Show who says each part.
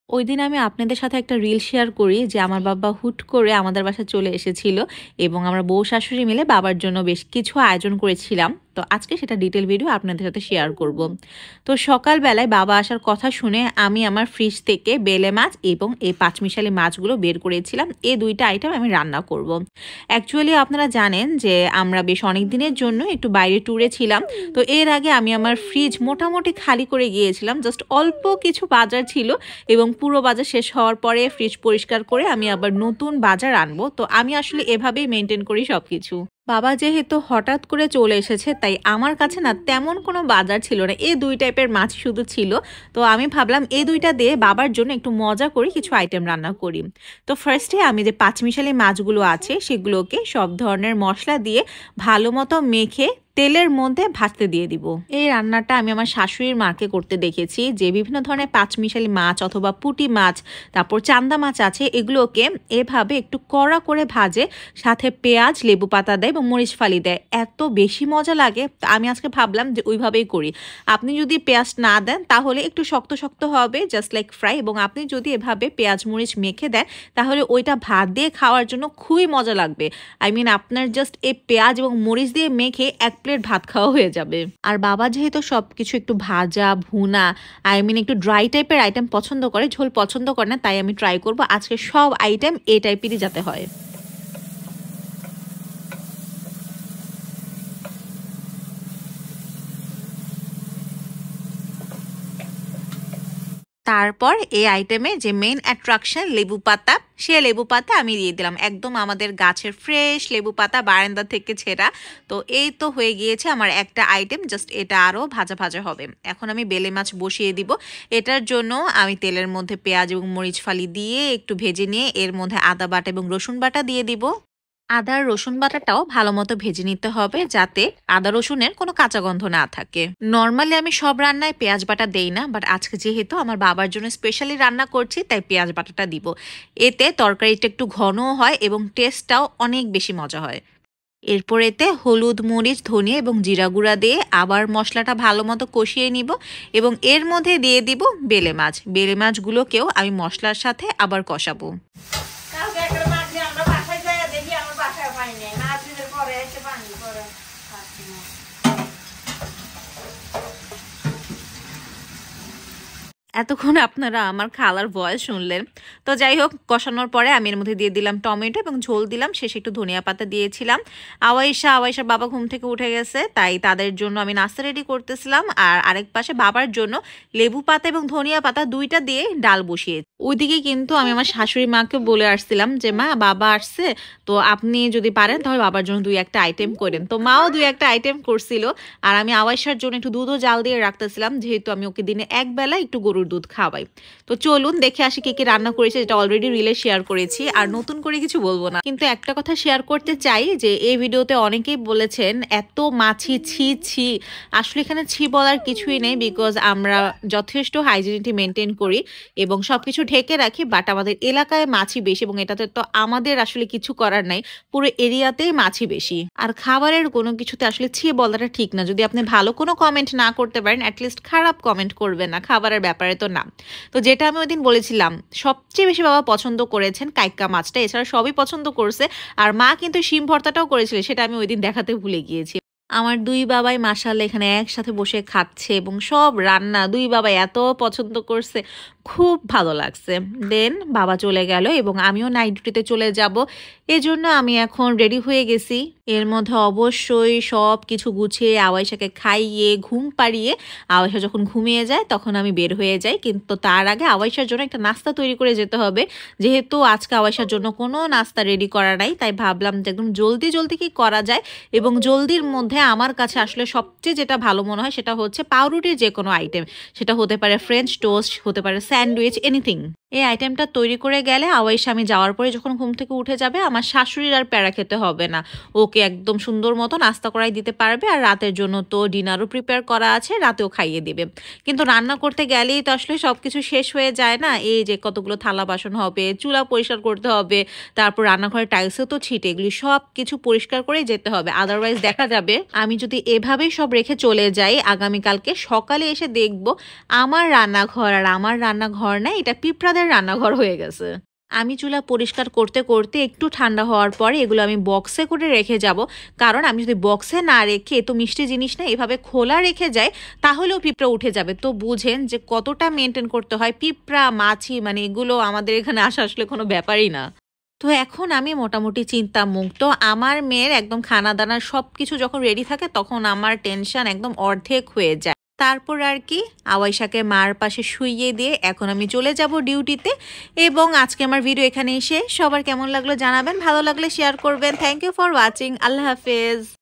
Speaker 1: ওইদিন আমি আপনাদের সাথে একটা রিল শেয়ার করি যে আমার বাবা হুট করে আমাদের বাসায় চলে এসেছিল এবং আমরা বউ শাশুড়ি মিলে বাবার জন্য বেশ কিছু আয়োজন করেছিলাম। তো আজকে সেটা ডিটেল ভিডিও আপনাদের সাথে শেয়ার করব। তো সকালবেলায় বাবা আসার কথা শুনে আমি আমার ফ্রিজ থেকে বেলে মাছ এবং এই পাঁচমিশালি মাছগুলো বের করেছিলাম। এই দুইটা আইটেম আমি রান্না করব। অ্যাকচুয়ালি আপনারা জানেন যে আমরা বেশ অনেক দিনের জন্য একটু বাইরে ট্যুরে ছিলাম। তো এর আগে আমি আমার ফ্রিজ মোটামুটি খালি করে গিয়েছিলাম, জাস্ট অল্প কিছু বাজার ছিল এবং পুরো বাজার শেষ হওয়ার পরে ফ্রিজ পরিষ্কার করে আমি আবার নতুন বাজার আনবো। তো আমি আসলে এভাবেই মেনটেন করি সবকিছু। বাবা যেহেতু হঠাৎ করে চলে এসেছে তাই আমার কাছে না তেমন কোনো বাজার ছিল না, এই দুই টাইপের মাছ শুধু ছিল। তো আমি ভাবলাম এই দুইটা দিয়ে বাবার জন্য একটু মজা করে কিছু আইটেম রান্না করি। তো ফার্স্টে আমি যে পাঁচমিশালি মাছগুলো আছে সেগুলোকে সব ধরনের মশলা দিয়ে ভালো মতো মেখে তেলের মধ্যে ভাজতে দিয়ে দিব। এই রান্নাটা আমি আমার শাশুড়ির মাকে করতে দেখেছি, যে বিভিন্ন ধরনের পাঁচমিশালি মাছ অথবা পুঁটি মাছ, তারপর চান্দা মাছ আছে, এগুলোকে এভাবে একটু কড়া করে ভাজে, সাথে পেঁয়াজ লেবু পাতা দেয় এবং মরিচ ফালি দেয়, এত বেশি মজা লাগে। তো আমি আজকে ভাবলাম যে ওইভাবেই করি। আপনি যদি পেঁয়াজ না দেন তাহলে একটু শক্ত শক্ত হবে, জাস্ট লাইক ফ্রাই, এবং আপনি যদি এভাবে পেঁয়াজ মরিচ মেখে দেন তাহলে ওইটা ভাত দিয়ে খাওয়ার জন্য খুবই মজা লাগবে। আই মিন আপনার জাস্ট এই পেঁয়াজ এবং মরিচ দিয়ে মেখে এক প্লেট ভাত খাওয়া হয়ে যাবে। আর বাবা যেহেতু সবকিছু একটু ভাজা ভুনা, আই মিন একটু ড্রাই টাইপের আইটেম পছন্দ করে, ঝোল পছন্দ করে না, তাই আমি ট্রাই করব আজকে সব আইটেম এই টাইপেরই যাতে হয়। তারপর এই আইটেমে যে মেইন অ্যাট্রাকশন লেবু পাতা, সে লেবু পাতা আমি দিয়ে দিলাম, একদম আমাদের গাছের ফ্রেশ লেবু পাতা, বারান্দা থেকে ছেঁড়া। তো এই তো হয়ে গিয়েছে আমার একটা আইটেম, জাস্ট এটা আরও ভাজা ভাজা হবে। এখন আমি বেলে মাছ বসিয়ে দিব। এটার জন্য আমি তেলের মধ্যে পেঁয়াজ এবং মরিচ ফালি দিয়ে একটু ভেজে নিয়ে এর মধ্যে আদা বাটা এবং রসুন বাটা দিয়ে দিব। আদা রসুন বাটাটাও ভালো মতো ভেজে নিতে হবে যাতে আদা রসুনের কোনো কাঁচা গন্ধ না থাকে। নর্মালি আমি সব রান্নায় পেঁয়াজ বাটা দেই না, বাট আজকে যেহেতু আমার বাবার জন্য স্পেশালি রান্না করছি তাই পেঁয়াজ বাটাটা দিব। এতে তরকারিটা একটু ঘনও হয় এবং টেস্টটাও অনেক বেশি মজা হয়। এরপর এতে হলুদ মরিচ ধনিয়া এবং জিরা গুঁড়া দিয়ে আবার মশলাটা ভালো মতো কষিয়ে নিব এবং এর মধ্যে দিয়ে দিব বেলে মাছ। বেলে মাছগুলোকেও আমি মশলার সাথে আবার কষাবো। এতক্ষণ আপনারা আমার খালার ভয়েস শুনলেন। তো যাই হোক, কষানোর পরে আমি এর মধ্যে দিয়ে দিলাম টমেটো এবং ঝোল দিলাম, শেষে একটু ধনিয়া পাতা দিয়েছিলাম। আওয়াইশার বাবা ঘুম থেকে উঠে গেছে, তাই তাদের জন্য আমি নাস্তা রেডি করতেছিলাম। আর আরেক পাশে বাবার জন্য লেবু পাতা এবং ধনিয়া পাতা দুইটা দিয়ে ডাল বসিয়ে। ওইদিকে কিন্তু আমি আমার শাশুড়ি মাকে বলে আসছিলাম যে মা, বাবা আসছে, তো আপনি যদি পারেন তাহলে বাবার জন্য দুই একটা আইটেম করেন। তো মাও দুই একটা আইটেম করছিল। আর আমি আওয়াইশার জন্য একটু দুধও জাল দিয়ে রাখতেছিলাম, যেহেতু আমি ওকে দিনে এক বেলা একটু গরুর দুধ খাওয়াই। তো চলুন দেখে আসি কি কি রান্না করেছে, যেটা অলরেডি রিলে শেয়ার করেছি, আর নতুন করে কিছু বলবো না। কিন্তু একটা কথা শেয়ার করতে চাই যে এই ভিডিওতে অনেকেই বলেছেন এত মাছি, ছি ছি। আসলে এখানে ছি বলার কিছুই নেই, বিকজ আমরা যথেষ্ট হাইজিনিটি মেনটেন করি এবং সবকিছু ঢেকে রাখি। বাট আমাদের এলাকায় মাছি বেশি এবং এটাতে তো আমাদের আসলে কিছু করার নাই, পুরো এরিয়াতেই মাছি বেশি। আর খাবারের কোনো কিছুতে আসলে ছি বলাটা ঠিক না। যদি আপনি ভালো কোনো কমেন্ট না করতে পারেন, অ্যাটলিস্ট খারাপ কমেন্ট করবেন না, খাবারের ব্যাপারে তো না। তো যেটা আমি ওই দিন বলেছিলাম, সবচেয়ে বেশি বাবা পছন্দ করেছেন কাইক্কা মাছটা, এছাড়া সবই পছন্দ করছে। আর মা কিন্তু শিম ভর্তাটাও করেছিল, সেটা আমি ওই দিন দেখাতে ভুলে গিয়েছি। আমার দুই বাবাই মাশাআল্লাহ এখানে একসাথে বসে খাচ্ছে এবং সব রান্না দুই বাবাই এত পছন্দ করছে, খুব ভালো লাগছে। দেন বাবা চলে গেল এবং আমিও নাইট ডিউটিতে চলে যাব, এজন্য আমি এখন রেডি হয়ে গেছি। এর মধ্যে অবশ্যই সব কিছু গুছিয়ে আওয়াইশাকে খাইয়ে ঘুম পাড়িয়ে আওয়াইশা যখন ঘুমিয়ে যায় তখন আমি বের হয়ে যাই। কিন্তু তার আগে আওয়াইশার জন্য একটা নাস্তা তৈরি করে যেতে হবে, যেহেতু আজকে আওয়াইশার জন্য কোনো নাস্তা রেডি করা নাই, তাই ভাবলাম যে একদম জলদি জলদি কি করা যায়। এবং জলদির মধ্যে আমার কাছে আসলে সবচেয়ে যেটা ভালো মনে হয় সেটা হচ্ছে পাউরুটির যে কোনো আইটেম, সেটা হতে পারে ফ্রেঞ্চ টোস্ট, হতে পারে স্যান্ডউইচ, এনিথিং। এই আইটেমটা তৈরি করে গেলে আওয়াইশা আমি যাওয়ার পরে যখন ঘুম থেকে উঠে যাবে আমার শাশুড়ির আর প্যারা খেতে হবে না, ওকে একদম সুন্দর মতো নাস্তা করাই দিতে পারবে। আর রাতের জন্য তো ডিনারও প্রিপেয়ার করা আছে, রাতেও খাইয়ে দিবে। কিন্তু রান্না করতে গেলেই তো আসলে সব কিছু শেষ হয়ে যায় না, এই যে কতগুলো থালা বাসন হবে, চুলা পরিষ্কার করতে হবে, তারপর রান্নাঘরের টাইলসেও তো ছিটে, এগুলি সব কিছু পরিষ্কার করেই যেতে হবে। আদারওয়াইজ দেখা যাবে আমি যদি এভাবেই সব রেখে চলে যাই, আগামীকালকে সকালে এসে দেখব আমার রান্নাঘর আর আমার রান্না রান্নাঘর না, এটা পিঁপড়াদের রান্নাঘর হয়ে গেছে। আমি চুলা পরিষ্কার করতে করতে একটু ঠান্ডা হওয়ার পরে এগুলো আমি বক্সে করে রেখে যাব, কারণ আমি যদি বক্সে না রেখে, তো মিষ্টি জিনিস না এভাবে খোলা রেখে যাই তাহলেও পিঁপড়া উঠে যাবে। তো বুঝেন যে কতটা মেনটেন করতে হয়। পিঁপড়া, মাছি, মানে এগুলো আমাদের এখানে আসা আসলে কোনো ব্যাপারই না। তো এখন আমি মোটামুটি চিন্তামুক্ত। আমার মেয়ের একদম খানা দানা সব কিছু যখন রেডি থাকে তখন আমার টেনশন একদম অর্ধেক হয়ে যায়। তারপর আর কি আওয়াইশাকে মার পাশে শুইয়ে দিয়ে এখন আমি চলে যাব ডিউটিতে। এবং আজকে আমার ভিডিও এখানেই শেষ। সবার কেমন লাগলো জানাবেন, ভালো লাগলে শেয়ার করবেন। Thank you for watching. Allah হাফেজ।